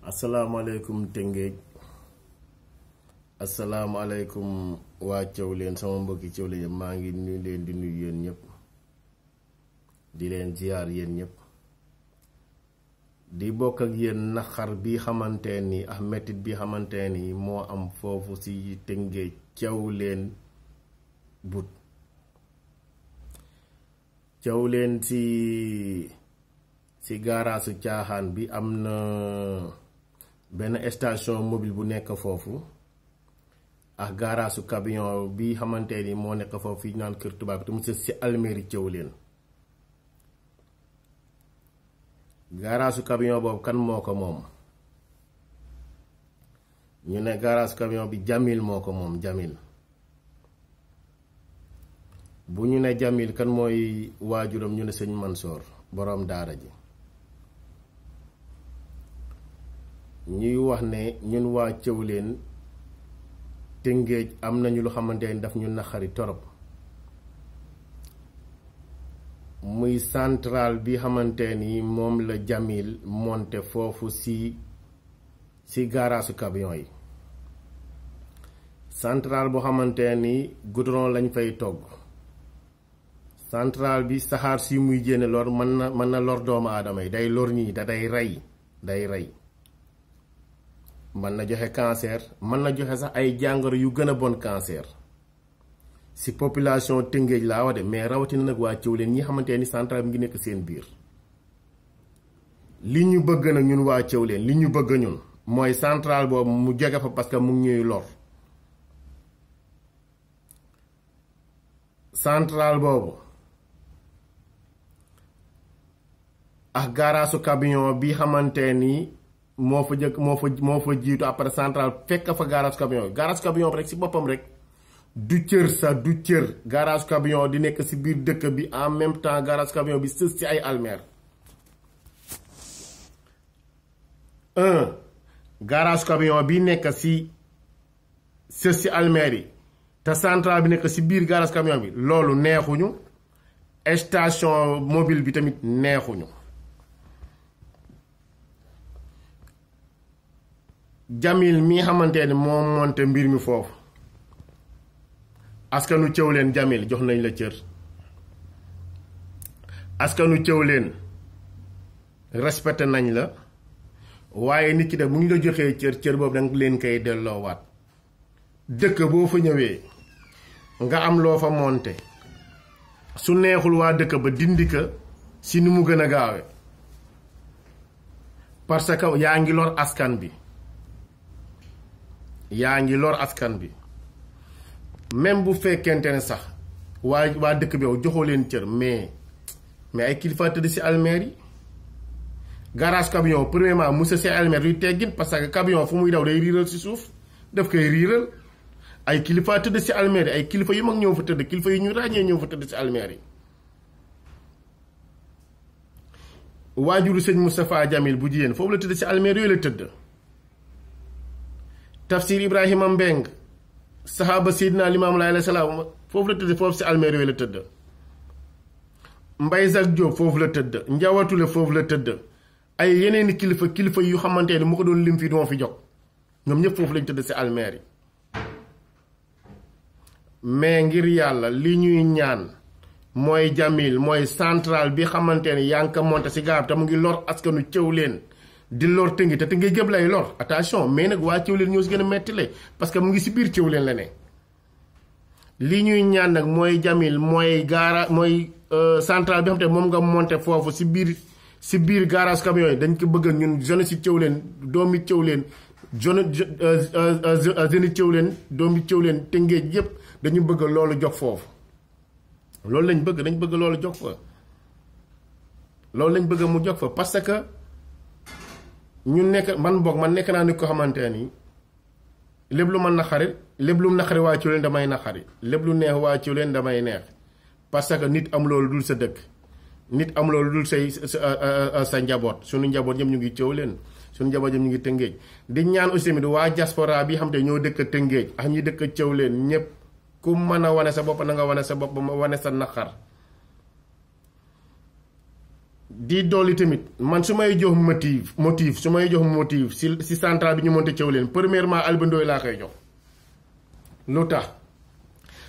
asalaamaaleykum Tëngéej asalaamaaleykum waa Thiawlène sama mbokki Thiawlène maa ngi leen di nuyu yéen ñëpp di leen ziar yéen ñëpp di bokk ak yéen naxar bi xamante ni ak mettit bi xamante ni moo am foofu ci Tëngéej Thiawlène but Thiawlène ci gaaraasu caaxaan bi am na benn station mobile bu nekk foofu ak gaaraasu camion bi xamante ni moo nekk foofu fi naan kër tubaab bi te mu ci almeeri Thiawlène gaaraasu camion boobu kan moo ko moom ñu ne gaaraasu camion bi Jamil moo ko moom Jamil bu ñu ne Jamil kan mooy waajuram ñu ne sëñ Mansoor boroom daara ji ñuy wax ne ñun waa Thiawlène Tëngéej am nañu lu xamante ni daf ñu naxari torop muy central bi xamante ni moom la Jamil monte foofu ci gaaraasu camion yi central boo xamante ni goudron lañ fay togg central bi saxaar si muy génne lor mën na lor doomu aadama yi day lor ñi da day rey mën na joxe cancer mën na joxe sax ay jàngoro yu gën a bon cancer ci population Tëngéej laa wax de mais rawatina nag waa Thiawlène ñi xamante ni central bi ngi nekk seen biir li ñu bëgg nag ñun waa Thiawlène li ñu bëgg ñun mooy central boobu mu jóge fa parce que mu ngi ñuy lor central boobu ak gaaraasu camion bi xamante ni moo fa jiitu après central fekk fa gaaraasu camion bi rek ci boppam rek du cër gaaraasu camion di nekk ci biir dëkk bi en même temps gaaraasu camion bi sës ci ay almeer gaaraasu camion bi nekk ci sës ci almeer yi te central bi nekk ci biir gaaraasu camion bi loolu neexuñu station mobile bi tamit neexuñu Jamil mi xamante ni moom monte mbir mi foofu askanu Thiawlène Jamil jox nañ la cër askanu Thiawlène respecté nañ la waaye nit ki de mu ngi la joxee cër boobu danga leen koy delloowaat dëkk boo fa ñëwee nga am loo fa monte su neexul waa dëkk ba dindi ko si ni mu gën a gaawe parce que yaa ngi lor askan bi même bu fekkente ne sax waa dëkk bi yow joxoo leen cër mais ay kilifa tëdd ci almeer yi garage camion premièrement monsieur ci almeer yuy teggin parce que camion fu muy daw day riiral ci suuf daf koy riiral ay kilifa tëdd ci almeer yi ay kilifa yu mag ñëw fa tëdd kilifa yi ñu ràññee ñëw fa tëdd ci almeer yi waajuru sëñ Moustapha Jamil bu jigéen foofu la tëdd ci almeer yooyu la tëdd Tafsir Ibrahima Mbeng saxaaba Seydina Limaamu Laay alayhi salaam foofu la tëdd foofu ci almeer yooyu la tëdd Mbay Zak Jóob foofu la tëdd Njawatule foofu la tëdd ay yeneeni kilifa yu xamante ni mu ko doon lim fii duma fi jog ñoom ñëpp foofu lañ tëdd ci almeer yi mais ngir yàlla li ñuy ñaan mooy Jamil mooy central bi xamante ni yaa ngi ko monté ci garab te mu ngi lor askanu Thiawlène di lor Tëngéej te Tëngéej gépp lay lor attention mais nag waa Thiawlène ñoo ci gën a mettile parce que mu ngi ci biir Thiawlène la ne li ñuy ñaan nag mooy Jamil mooy central bi xam te moom nga monté foofu ci biir garage camion yi dañ ko bëgg ñun jeune ci Thiawlène doomi Thiawlène jeune Thiawlène doomi Thiawlène Tëngéej yépp dañu bëgg loolu jox foofu loolu lañ bëgg dañ bëgg loolu jox fa loolu lañ bëgg mu jox fa parce que ñu nekk man nekk naa nit ko xamante ni lépp lu ma naqari lépp lu naqari waa Thiawlène damay naqari lépp lu neex waa Thiawlène damay neex parce que nit am loolu dul sa dëkk nit am loolu dul sa njaboot suñu njaboot ñëpp ñu ngi Thiawlène suñu njaboot ñëpp ñu ngi Tëngéej di ñaan aussi tamit waa diaspora bi xam te ñoo dëkk Tëngéej ak ñi dëkk Thiawlène ñëpp ku mën a wane sa bopp na nga wane sa bopp ma wane sa naqar di dolli tamit man su may jox motif su may jox motif si centrale bi ñu monté Thiawlène premièrement Alba Ndoye laa koy jox lu tax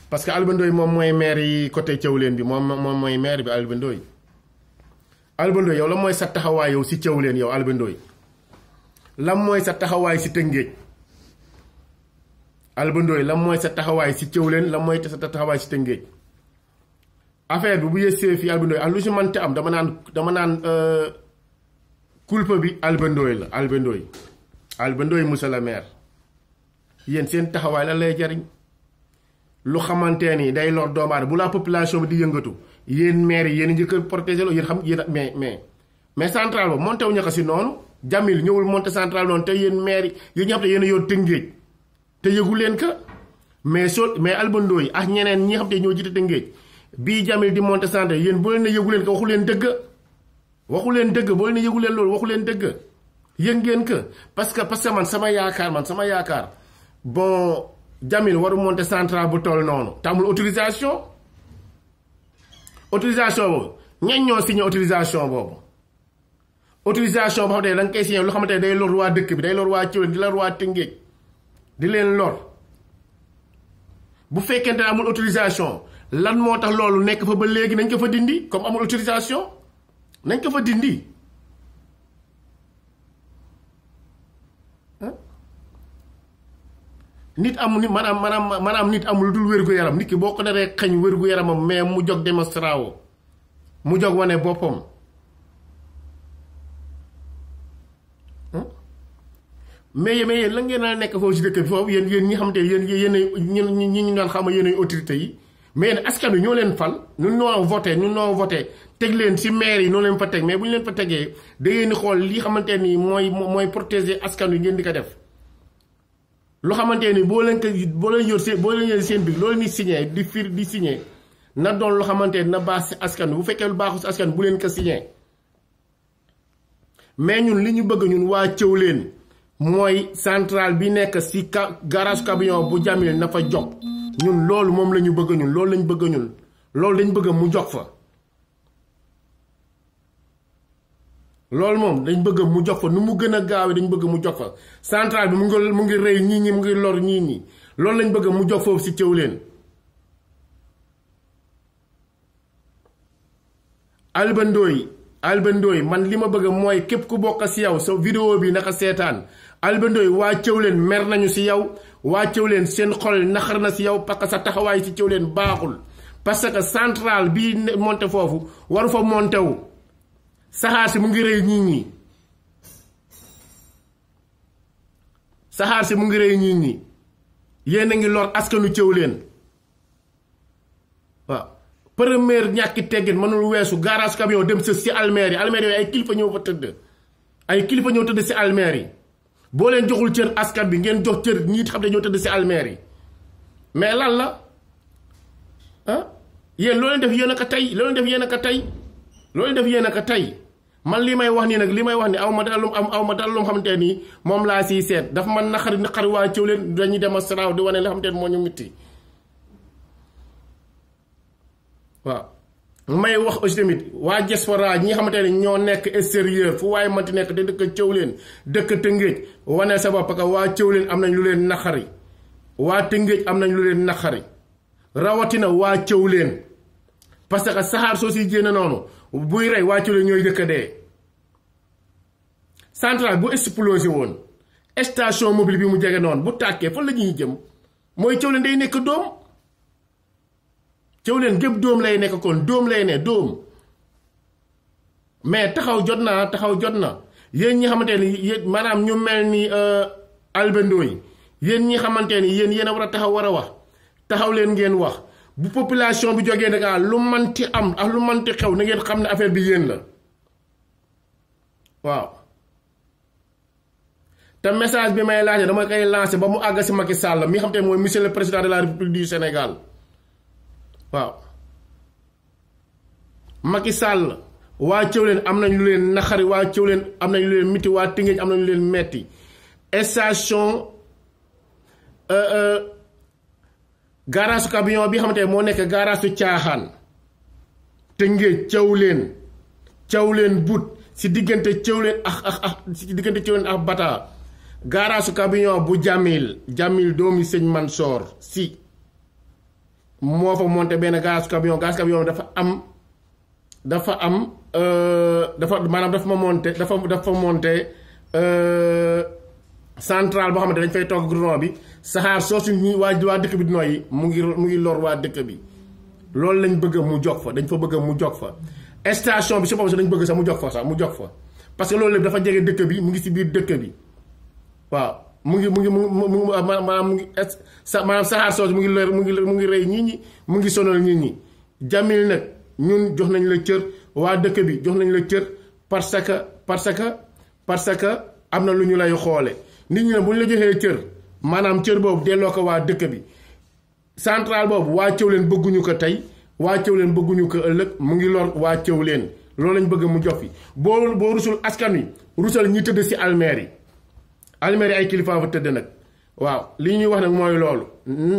parce que Alba Ndoye moom mooy maire yi côté Thiawlène bi moom mooy maire bi Alba Ndoye yow la mooy sa taxawaay yow si Thiawlène yow Alba Ndoye lan mooy sa taxawaay si Tëngéej Alba Ndoye lan mooy sa taxawaay si Thiawlène lan mooy sa taxawaay si Tëngéej affaire bi bu yësee fii Alba Ndoye ak lu si mënti am dama naan culpa bi Alba Ndoye la Alba Ndoye monsieur le maire yéen seen taxawaay la lay jariñ lu xamante ni day lor doomu aadama bu la population bi di yëngatu yéen maire yi yéen njëkk a protéger loo yéen xam yéen mais centrale ba monté wu ñu ko si noonu Jamil ñëwul monté centrale noonu te yéen maire yi yéen ñi xam te yéen a yor Tëngéej te yëgu leen ka mais Alba Ndoye ak ñeneen ñi xam te ñoo jiite Tëngéej bii Jamil di monté centrale yéen boo leen ne yëgu leen ko waxu leen dëgg boo leen ne yëgu leen loolu waxu leen dëgg yëg ngeen ka parce que man sama yaakaar bon Jamil waru monté centrale bu toll noonu te amul autorisation boobu ñan ñoo signé autorisation boobu boo xam ne da nga koy signé lu xamante ne day lor waa dëkk bi day lor waa Thiawlène di lor waa Tëngéej di leen lor bu fekkente ne amul autorisation lan moo tax loolu nekk fa ba léegi nañ ko fa dindi comme amul autorisation nañ ko fa dindi nit amul nit maanaam nit amul lu dul wér-gu-yaram nit ki boo ko naree xañ wér-gu-yaramam mais mu jóg démonstration mu jóg wane boppam mais yéen la ngeen a nekk foofu si dëkk bi foofu yéen ñi xamante yéen ñi ñu daan xam yéen autorité yi mais yéen askan wi ñoo leen fal ñun noo voté teg leen si maire yi noo leen fa teg mais bu ñu leen fa tegee da ngeen di xool li xamante ni mooy protéger askan wi ngeen di ko def loo xamante ni boo leen yor seen biir loolu ni signé di signé na doon loo xamante ni na baax si askan wi bu fekkee lu baaxul si askan bu leen ko signé mais ñun li ñu bëgg ñun waa Thiawlène mooy centrale bi nekk si garage camion bu Jamil na fa jog ñun loolu moom la ñu bëgg ñun loolu lañ bëgg mu jog fa loolu moom dañ bëgg mu jog fa nu mu gën a gaawee dañ bëgg mu jog fa centrale bi mu ngi rey ñii ñi mu ngi lor ñii ñi loolu lañ bëgg mu jog foofu si Thiawlène Alba Ndoye man li ma bëgg mooy képp ku bokk si yow sa vidéo bi naka seetaan Alba Ndoye waa Thiawlène mer nañu si yow waa Thiawlène seen xol naxar na si yow parce que sa taxawaay si Thiawlène baaxul parce que centrale bii monté foofu waru fa monté wu saxaar si mu ngi rey nit ñi yéen a ngi lor askanu Thiawlène waaw première ñàkki teggin mënul weesu garage camion dem sa si almeer yi yooyu ay kilifa ñëw fa tëdd si almeer yi boo leen joxul cër askan bi ngeen jox cër ñi xam ne ñoo tëdd si almeer yi mais lan la yéen loo leen def yéen a ko tey man li may wax nii nag aw ma dara lu xamante nii moom laa siy seet dafa man naqari waa Thiawlène dañuy démonstrer di wane li xamante ne moo ñu mitti waaw may wax aussi tamit waa diaspora ñi nga xamante ne ñoo nekk extérieur fu waaye manti nekk te dëkk Thiawlène dëkk Tëngéej wane sa bopp parce que waa Thiawlène am nañ lu leen naqari waa Tëngéej am nañ lu leen naqari rawatina waa Thiawlène parce que saxaar soo si génn noonu buy rey waa Thiawlène ñooy dëkk dee centrale bu explosé woon station mobile bi mu jege noonu bu tàkkee fan la ñuy jëm mooy Thiawlène day nekk doom Thiawlène gépp doom lay nekk kon doom lay ne doom mais taxaw jot na yéen ñi xamante ni yéen maanaam ñu mel ni Alba Ndoye yéen ñi xamante ni yéen a war a wax taxaw leen ngeen wax bu population bi jógee Dakar lu manti am ak lu manti xew na ngeen xam ne affaire bi yéen la waaw te message bi may laajte dama koy lancé ba mu àgg si Macky Sall mi xam te mooy monsieur le président de la République du Sénégal waaw Macky Sall waa Thiawlène am nañ lu leen naxari waa Thiawlène am nañ lu leen miti waa Tëngéej am nañ lu leen metti station garage camion bi xamante ne moo nekk garage su caaxaan Tëngéej Thiawlène Thiawlène Bout si diggante Thiawlène si diggante Thiawlène ak Bata garage camion bu Jamil doomi sëñ Mansoor si moo fa monté benn garage camion dafa maanaam dafa monté central boo xamante dañ fay togg goudron bi saxaar soosu ñi waa dëkk bi di noyyi mu ngi lor waa dëkk bi loolu lañ bëgg mu jog fa dañ fa bëgg mu jog fa station bi si boppam sax dañ bëgg sax mu jog fa parce que loolu lépp dafa jege dëkk bi mu ngi si biir dëkk bi waaw maanaam saxaar soosu mu ngi rey nit ñi mu ngi sonal nit ñi Jamil nag ñun jox nañ la cër waa dëkk bi jox nañ la cër parce que am na lu ñu lay xoole nit ñi ne bu ñu la joxee cër maanaam cër boobu delloo ko waa dëkk bi central boobu waa Thiawlène bëgguñu ko tey waa Thiawlène bëgguñu ko ëllëg mu ngi lor waa Thiawlène loolu lañ bëgg mu jox fi boo rusul askan wi rusal ñi tëdd si almeer yi ay kilifa fa tëdd nag waaw li ñuy wax nag mooy loolu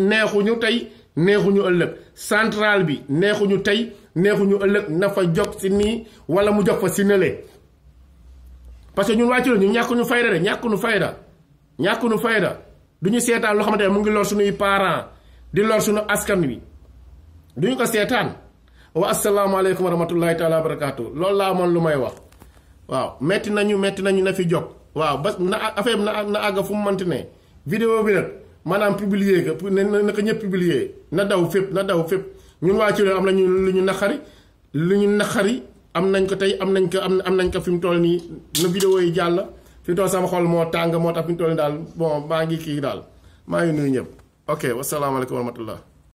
neexuñu tey neexuñu ëllëg central bi neexuñu tey neexuñu ëllëg na fa jog si nii wala mu jog fa si nële parce que ñun waa Thiawlène ñu ñàkkuñu fayda du ñu seetaan loo xamante ne mu ngi lor suñuy parents di lor suñu askan wi duñu ko seetaan wa asalaamaaleykum wa rahmatullahi taala wa barakaatu loolu laa amoon lu may wax waaw metti nañu na fi jog waaw ba na affaire bi na àgg fu mu mënti ne vidéo bi nag maanaam publier ko na ko ñëpp publier na daw fépp ñun waa Thiawlène am nañu lu ñu naqari am nañ ko tey am nañ ko fi mu toll nii na vidéo yi jàll fi mu toll sama xol moo tàng moo tax fi mu toll nii daal bon maa ngi kii daal maa ngi nuyu ñëpp ok wasalaamaaleykum wa rahmatullah